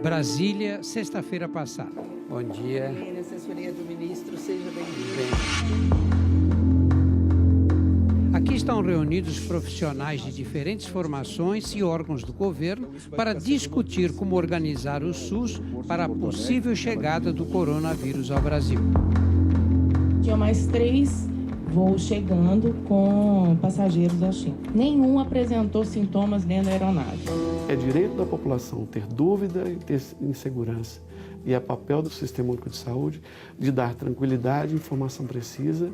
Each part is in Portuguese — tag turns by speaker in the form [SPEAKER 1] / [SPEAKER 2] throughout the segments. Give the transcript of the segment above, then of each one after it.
[SPEAKER 1] Brasília, sexta-feira passada.
[SPEAKER 2] Bom dia.
[SPEAKER 3] Na assessoria do ministro, seja bem-vindo.
[SPEAKER 1] Aqui estão reunidos profissionais de diferentes formações e órgãos do governo para discutir como organizar o SUS para a possível chegada do coronavírus ao Brasil.
[SPEAKER 4] Tinha mais 3 voos chegando com passageiros da China. Nenhum apresentou sintomas dentro da aeronave.
[SPEAKER 2] É direito da população ter dúvida e ter insegurança. E é papel do Sistema Único de Saúde de dar tranquilidade, informação precisa.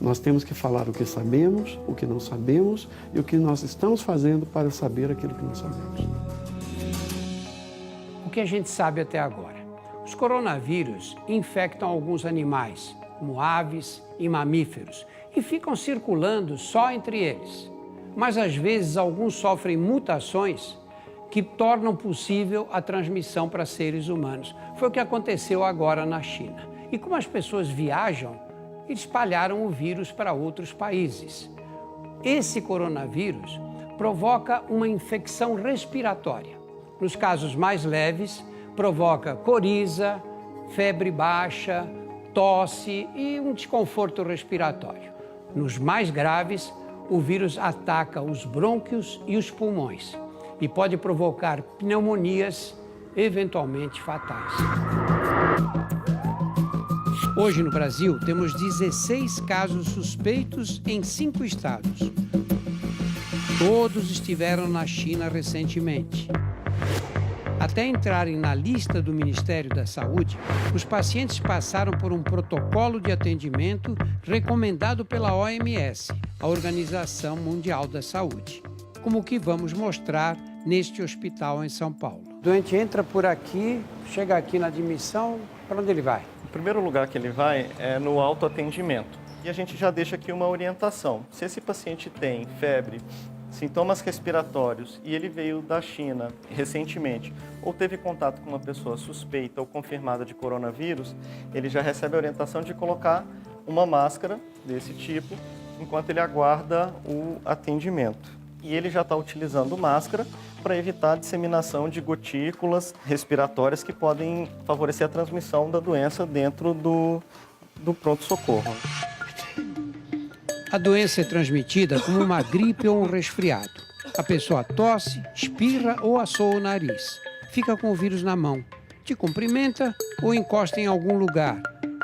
[SPEAKER 2] Nós temos que falar o que sabemos, o que não sabemos e o que nós estamos fazendo para saber aquilo que não sabemos.
[SPEAKER 1] O que a gente sabe até agora? Os coronavírus infectam alguns animais, como aves e mamíferos, e ficam circulando só entre eles. Mas às vezes alguns sofrem mutações que tornam possível a transmissão para seres humanos. Foi o que aconteceu agora na China. E como as pessoas viajam, espalharam o vírus para outros países. Esse coronavírus provoca uma infecção respiratória. Nos casos mais leves, provoca coriza, febre baixa, tosse e um desconforto respiratório. Nos mais graves, o vírus ataca os brônquios e os pulmões e pode provocar pneumonias eventualmente fatais. Hoje no Brasil temos 16 casos suspeitos em 5 estados. Todos estiveram na China recentemente. Até entrarem na lista do Ministério da Saúde, os pacientes passaram por um protocolo de atendimento recomendado pela OMS, a Organização Mundial da Saúde, como o que vamos mostrar neste hospital em São Paulo. O doente entra por aqui, chega aqui na admissão, para onde ele vai?
[SPEAKER 5] O primeiro lugar que ele vai é no autoatendimento. E a gente já deixa aqui uma orientação. Se esse paciente tem febre, sintomas respiratórios e ele veio da China recentemente ou teve contato com uma pessoa suspeita ou confirmada de coronavírus, ele já recebe a orientação de colocar uma máscara desse tipo enquanto ele aguarda o atendimento. E ele já está utilizando máscara para evitar a disseminação de gotículas respiratórias que podem favorecer a transmissão da doença dentro do pronto-socorro.
[SPEAKER 1] A doença é transmitida como uma gripe ou um resfriado. A pessoa tosse, espirra ou assoa o nariz. Fica com o vírus na mão. Te cumprimenta ou encosta em algum lugar.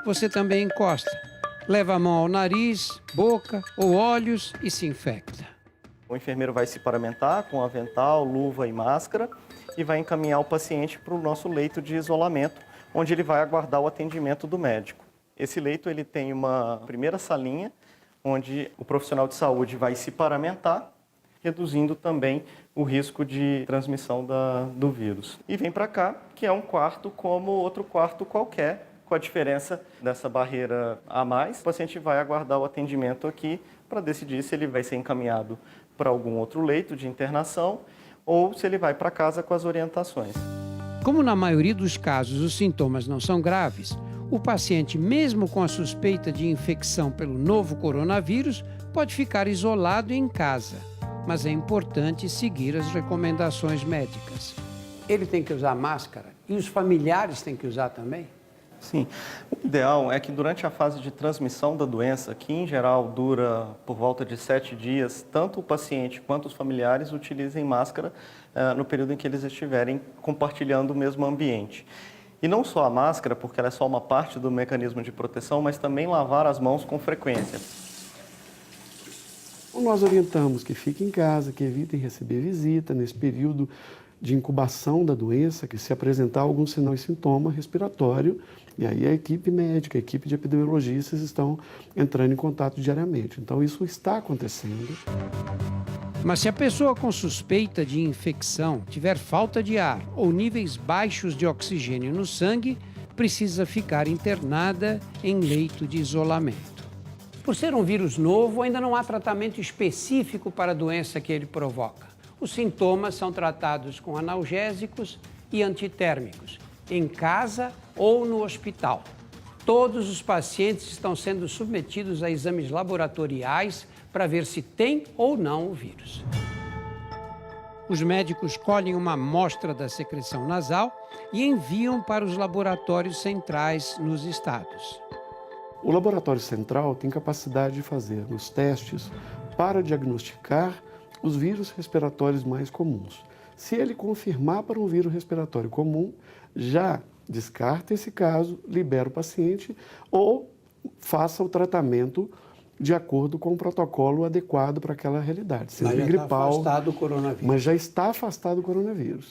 [SPEAKER 1] Você também encosta. Leva a mão ao nariz, boca ou olhos e se infecta.
[SPEAKER 5] O enfermeiro vai se paramentar com avental, luva e máscara e vai encaminhar o paciente para o nosso leito de isolamento, onde ele vai aguardar o atendimento do médico. Esse leito ele tem uma primeira salinha, onde o profissional de saúde vai se paramentar, reduzindo também o risco de transmissão do vírus. E vem para cá, que é um quarto como outro quarto qualquer, com a diferença dessa barreira a mais. O paciente vai aguardar o atendimento aqui para decidir se ele vai ser encaminhado para algum outro leito de internação ou se ele vai para casa com as orientações.
[SPEAKER 1] Como na maioria dos casos os sintomas não são graves, o paciente, mesmo com a suspeita de infecção pelo novo coronavírus, pode ficar isolado em casa, mas é importante seguir as recomendações médicas. Ele tem que usar máscara e os familiares têm que usar também?
[SPEAKER 5] Sim, o ideal é que durante a fase de transmissão da doença, que em geral dura por volta de 7 dias, tanto o paciente quanto os familiares utilizem máscara no período em que eles estiverem compartilhando o mesmo ambiente. E não só a máscara, porque ela é só uma parte do mecanismo de proteção, mas também lavar as mãos com frequência.
[SPEAKER 2] Nós orientamos que fiquem em casa, que evitem receber visita nesse período de incubação da doença, que se apresentar algum sinal e sintoma respiratório, e aí a equipe médica, a equipe de epidemiologistas estão entrando em contato diariamente. Então isso está acontecendo.
[SPEAKER 1] Mas se a pessoa com suspeita de infecção tiver falta de ar ou níveis baixos de oxigênio no sangue, precisa ficar internada em leito de isolamento. Por ser um vírus novo, ainda não há tratamento específico para a doença que ele provoca. Os sintomas são tratados com analgésicos e antitérmicos, em casa ou no hospital. Todos os pacientes estão sendo submetidos a exames laboratoriais para ver se tem ou não o vírus. Os médicos colhem uma amostra da secreção nasal e enviam para os laboratórios centrais nos estados.
[SPEAKER 2] O laboratório central tem capacidade de fazer os testes para diagnosticar os vírus respiratórios mais comuns. Se ele confirmar para um vírus respiratório comum, já descarta esse caso, libera o paciente ou faça o tratamento de acordo com o protocolo adequado para aquela realidade.
[SPEAKER 1] Mas já está afastado do coronavírus.
[SPEAKER 2] Mas já está afastado do coronavírus.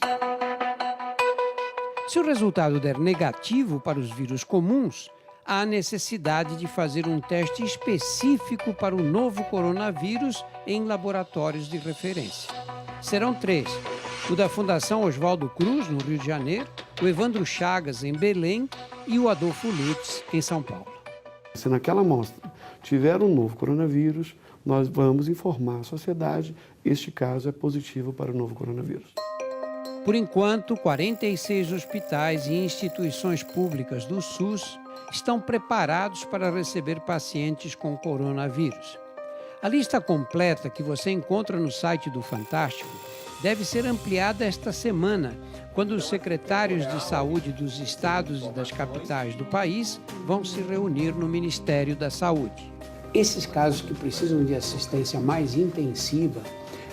[SPEAKER 1] Se o resultado der negativo para os vírus comuns, há necessidade de fazer um teste específico para o novo coronavírus em laboratórios de referência. Serão 3. O da Fundação Oswaldo Cruz, no Rio de Janeiro, o Evandro Chagas, em Belém, e o Adolfo Lutz, em São Paulo.
[SPEAKER 2] Se naquela amostra tiver um novo coronavírus, nós vamos informar a sociedade, este caso é positivo para o novo coronavírus.
[SPEAKER 1] Por enquanto, 46 hospitais e instituições públicas do SUS estão preparados para receber pacientes com coronavírus. A lista completa que você encontra no site do Fantástico deve ser ampliada esta semana, quando os secretários de saúde dos estados e das capitais do país vão se reunir no Ministério da Saúde. Esses casos que precisam de assistência mais intensiva,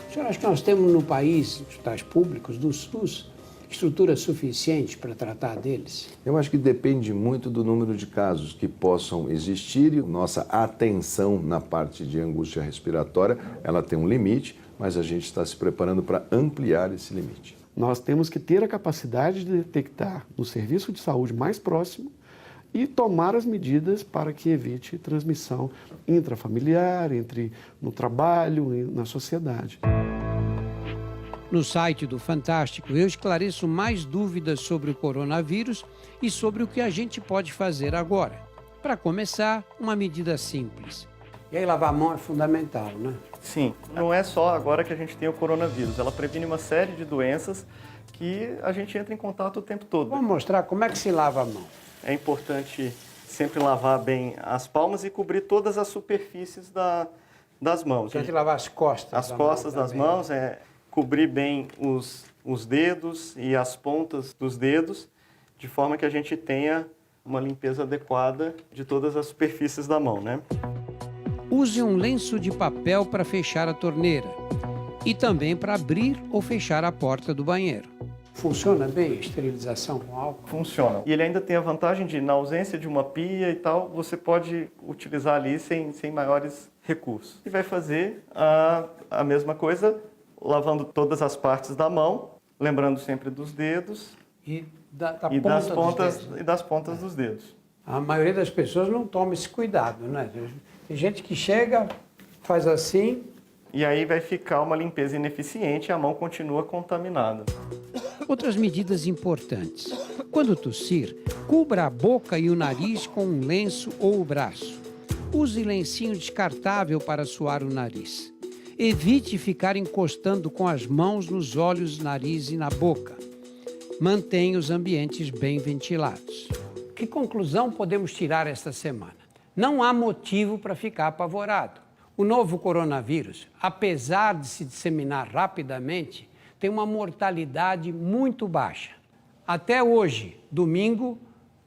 [SPEAKER 1] o senhor acha que nós temos no país, nos hospitais públicos do SUS, estrutura suficiente para tratar deles?
[SPEAKER 6] Eu acho que depende muito do número de casos que possam existir e nossa atenção na parte de angústia respiratória, ela tem um limite, mas a gente está se preparando para ampliar esse limite.
[SPEAKER 2] Nós temos que ter a capacidade de detectar no serviço de saúde mais próximo e tomar as medidas para que evite transmissão intrafamiliar, no trabalho e na sociedade.
[SPEAKER 1] No site do Fantástico, eu esclareço mais dúvidas sobre o coronavírus e sobre o que a gente pode fazer agora. Para começar, uma medida simples. E aí, lavar a mão é fundamental, né?
[SPEAKER 5] Sim, não é só agora que a gente tem o coronavírus, ela previne uma série de doenças que a gente entra em contato o tempo todo.
[SPEAKER 1] Vamos mostrar como é que se lava a mão.
[SPEAKER 5] É importante sempre lavar bem as palmas e cobrir todas as superfícies das mãos.
[SPEAKER 1] Tem que lavar as costas.
[SPEAKER 5] As costas das mãos, cobrir bem os dedos e as pontas dos dedos, de forma que a gente tenha uma limpeza adequada de todas as superfícies da mão, né?
[SPEAKER 1] Use um lenço de papel para fechar a torneira e também para abrir ou fechar a porta do banheiro. Funciona bem a esterilização com álcool?
[SPEAKER 5] Funciona. E ele ainda tem a vantagem de, na ausência de uma pia e tal, você pode utilizar ali sem maiores recursos. E vai fazer a mesma coisa, lavando todas as partes da mão, lembrando sempre dos dedos
[SPEAKER 1] e
[SPEAKER 5] das pontas dos dedos.
[SPEAKER 1] A maioria das pessoas não toma esse cuidado, né? Tem gente que chega, faz assim...
[SPEAKER 5] E aí vai ficar uma limpeza ineficiente e a mão continua contaminada.
[SPEAKER 1] Outras medidas importantes. Quando tossir, cubra a boca e o nariz com um lenço ou o braço. Use lencinho descartável para suar o nariz. Evite ficar encostando com as mãos nos olhos, nariz e na boca. Mantenha os ambientes bem ventilados. Que conclusão podemos tirar esta semana? Não há motivo para ficar apavorado. O novo coronavírus, apesar de se disseminar rapidamente, tem uma mortalidade muito baixa. Até hoje, domingo,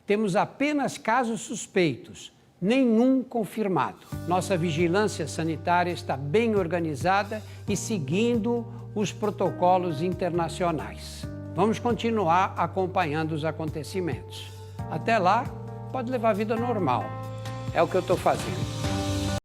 [SPEAKER 1] temos apenas casos suspeitos, nenhum confirmado. Nossa vigilância sanitária está bem organizada e seguindo os protocolos internacionais. Vamos continuar acompanhando os acontecimentos. Até lá, pode levar a vida normal. É o que eu estou fazendo.